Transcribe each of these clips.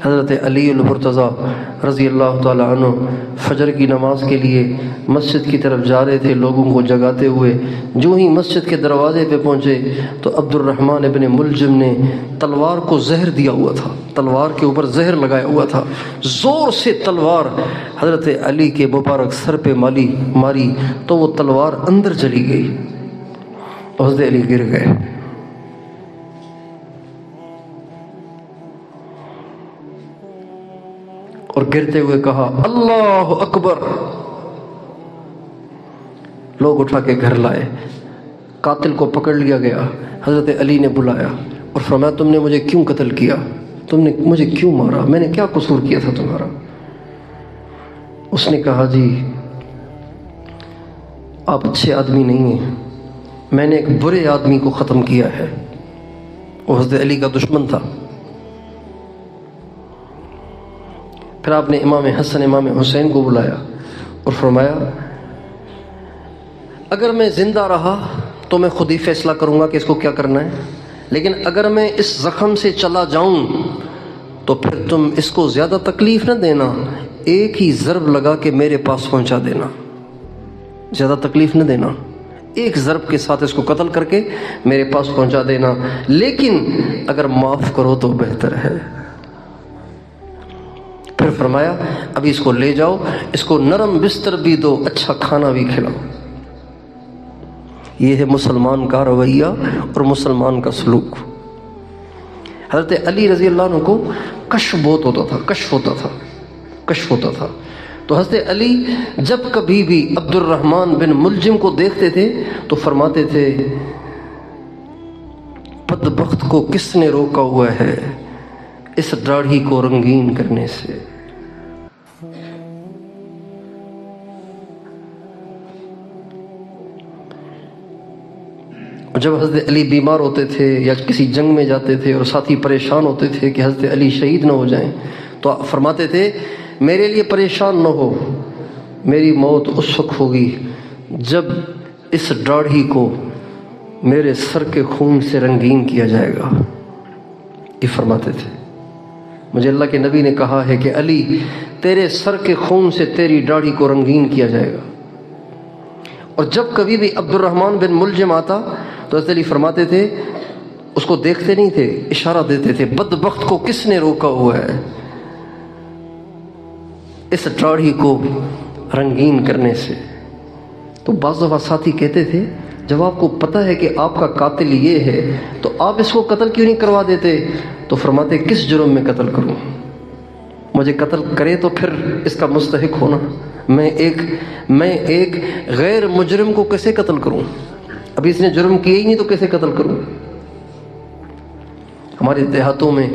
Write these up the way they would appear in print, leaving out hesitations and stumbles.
حضرت علی المرتضیٰ رضی اللہ تعالیٰ عنہ فجر کی نماز کے لیے مسجد کی طرف جا رہے تھے لوگوں کو جگاتے ہوئے۔ جو ہی مسجد کے دروازے پہ پہنچے تو عبد الرحمن ابن ملجم نے تلوار کو زہر دیا ہوا تھا، تلوار کے اوپر زہر لگایا ہوا تھا، زور سے تلوار حضرت علی کے مبارک سر پہ ماری تو وہ تلوار اندر چلی گئی، حضرت علی گر گئے۔ اور گرتے ہوئے کہا اللہ اکبر۔ لوگ اٹھا کے گھر لائے، قاتل کو پکڑ لیا گیا۔ حضرت علی نے بلایا اور فرمایا تم نے مجھے کیوں قتل کیا، تم نے مجھے کیوں مارا، میں نے کیا قصور کیا تھا تمہارا؟ اس نے کہا جی آپ اچھے آدمی نہیں ہیں، میں نے ایک برے آدمی کو ختم کیا ہے۔ وہ حضرت علی کا دشمن تھا۔ پھر آپ نے امام حسن امام حسین کو بلایا اور فرمایا اگر میں زندہ رہا تو میں خود ہی فیصلہ کروں گا کہ اس کو کیا کرنا ہے، لیکن اگر میں اس زخم سے چلا جاؤں تو پھر تم اس کو زیادہ تکلیف نہ دینا، ایک ہی ضرب لگا کے میرے پاس پہنچا دینا، زیادہ تکلیف نہ دینا، ایک ضرب کے ساتھ اس کو قتل کر کے میرے پاس پہنچا دینا، لیکن اگر معاف کرو تو بہتر ہے۔ پھر فرمایا ابھی اس کو لے جاؤ، اس کو نرم بستر بھی دو، اچھا کھانا بھی کھلاؤ۔ یہ ہے مسلمان کا رویہ اور مسلمان کا سلوک۔ حضرت علی رضی اللہ عنہ کو کشف بہت ہوتا تھا، کشف ہوتا تھا۔ تو حضرت علی جب کبھی بھی عبد الرحمن بن ملجم کو دیکھتے تھے تو فرماتے تھے بدبخت کو کس نے روکا ہوا ہے اس داڑھی کو رنگین کرنے سے۔ جب حضرت علی بیمار ہوتے تھے یا کسی جنگ میں جاتے تھے اور ساتھی پریشان ہوتے تھے کہ حضرت علی شہید نہ ہو جائیں تو فرماتے تھے میرے لیے پریشان نہ ہو، میری موت اس وقت ہوگی جب اس داڑھی کو میرے سر کے خون سے رنگین کیا جائے گا۔ یہ فرماتے تھے مجھے اللہ کے نبی نے کہا ہے کہ علی تیرے سر کے خون سے تیری داڑھی کو رنگین کیا جائے گا۔ اور جب کبھی بھی عبد الرحمن بن ملجم آتا تو حضرت علی فرماتے تھے اس کو دیکھتے نہیں تھے، اشارہ دیتے تھے بدبخت کو کس نے روکا ہوا ہے اس داڑھی کو رنگین کرنے سے۔ تو بعض دفعہ ساتھی کہتے تھے جب آپ کو پتہ ہے کہ آپ کا قاتل یہ ہے تو آپ اس کو قتل کیوں نہیں کروا دیتے؟ تو فرماتے کس جرم میں قتل کروں، مجھے قتل کرے تو پھر اس کا مستحق ہونا، میں ایک غیر مجرم کو کیسے قتل کروں؟ ابھی اس نے جرم کیا ہی نہیں تو کیسے قتل کروں؟ ہمارے دیہاتوں میں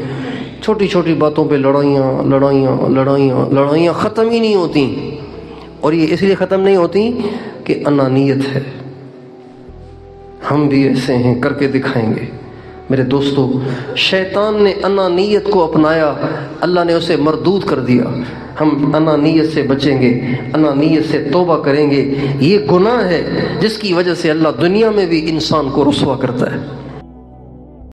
چھوٹی چھوٹی باتوں پہ لڑائیاں ختم ہی نہیں ہوتی، اور یہ اس لیے ختم نہیں ہوتی کہ انانیت ہے۔ ہم بھی ایسے ہیں، کر کے دکھائیں گے۔ میرے دوستو شیطان نے انانیت کو اپنایا، اللہ نے اسے مردود کر دیا۔ ہم انانیت سے بچیں گے، انانیت سے توبہ کریں گے۔ یہ گناہ ہے جس کی وجہ سے اللہ دنیا میں بھی انسان کو رسوا کرتا ہے۔